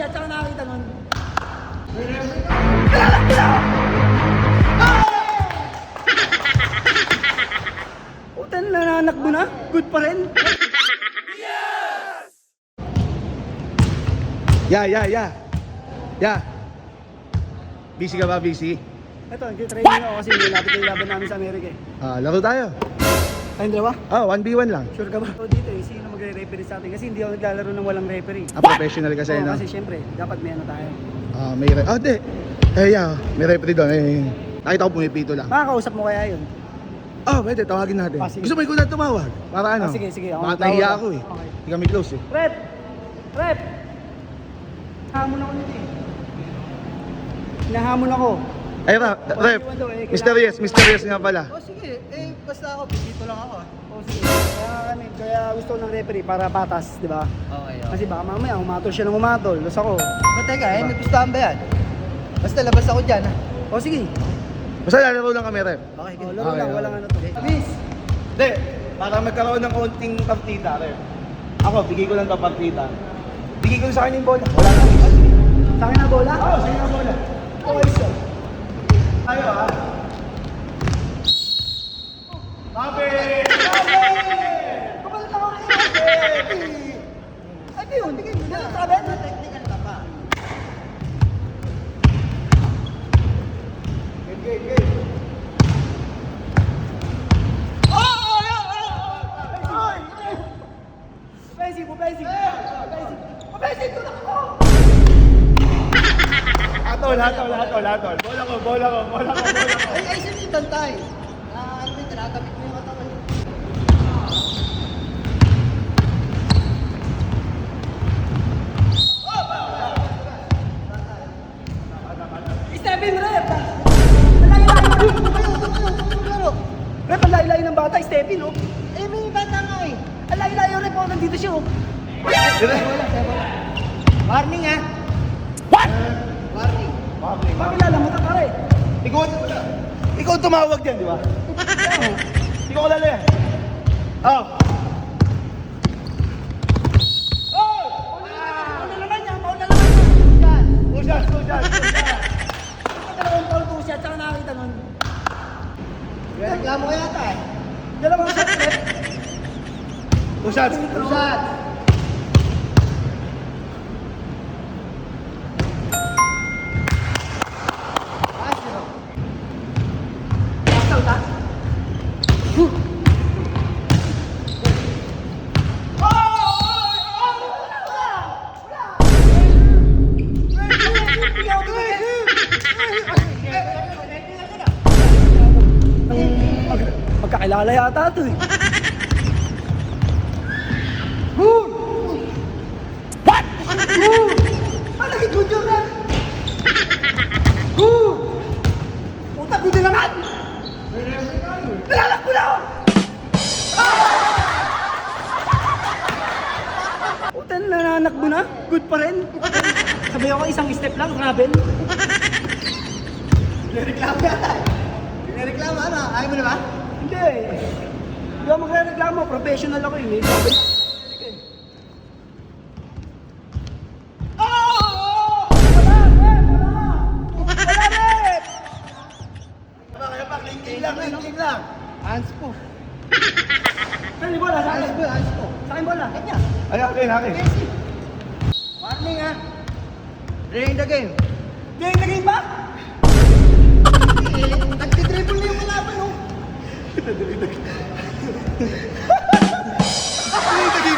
siya, tsaka nakakita nun. Puta, nananakbo na? Good pa rin? Yeah. Busy ka ba? Busy? Ito, nag-training ako kasi nilapit yung laban namin sa Amerika eh. Laro tayo. Tayong dalawa? 1v1 lang. Sure ka ba? So dito eh, sino magre-referee sa atin? Kasi hindi ako naglalaro ng walang referee. Professional kasi, Oo, no? kasi syempre, dapat may ano tayo. Di. May referee doon. Nakita ko pumipito lang. Makakausap mo kaya yun? Pwede, tawagin natin. Sige. Gusto mo ikaw na tumawag? Para ano? Sige. Ako Baka tawag. nahiya ako eh. Okay. Hindi kami close eh. Rep! Hamon ako nito eh. Hinahamon ako. Ay, Rep. Mysterious nga pala. Sige. Basta ako, dito lang ako ah. Sige. Kaya gusto ko ng referee para patas, di ba? Okay. Kasi baka mamaya umatol siya ng umatol. Tapos ako. Teka, may gustahan ba yan? Basta labas ako dyan, ha? Sige. Basta lalaro lang kami, Rep. Okay, Laro lang, Okay. walang ano to. Miss! Hindi, para magkaroon ng konting partida, Rep. Ako, bigay ko lang ito partida. Bigay ko sa kanya yung bola. Wala na. Sa akin na bola? Oo, sa kanya yung bola. Okay, sir. Tayo, ha? Mabe! Kapalit ako kayo! Ay, di yun. Hindi lang tabi. Technical ka pa. Game. Pupensing ko na ako! Hatol. Bola ko. Ay, sino yung tantay? Ano yung tinatabit mo yung katawan? Stephen, rep! Rep, ang layo-layo ng bata, Stephen, oh. Eh, may bata nga eh. Ang layo-layo, rep, oh, nandito siya, oh. Warning, ha? Warning. Pakilala mo ka, pare. Ikaw ang tumawag dyan, di ba? Ikaw ko lala yan. Pauna naman yan. Yan. Pushas. Dalawang foul po siya, tsaka nakakita nun. Reklamo ka yata eh. Dalawang shot, rep. Pushas. Rusat! Last out, ha? Magkakilala yata ito eh. What? Ano naging good yun na? Puta, good naman! Nalalak mo na ako! Puta, nananakbo na? Good pa rin? Sabi ako isang step lang, travel. Reklamo yata eh. Reklamo, ano? Ayaw mo na ba? Hindi eh. Hindi ako magre-reklamo, professional ako eh. Sabi na. Clean lang. Hands po. Saan yung bola? Sa akin? Hands po. Sa akin bola? Kanya. Ay, akin. Warning, ha? Playing the game. Game na game ba? Nagtitriple na yung kalaban, oh. Ay,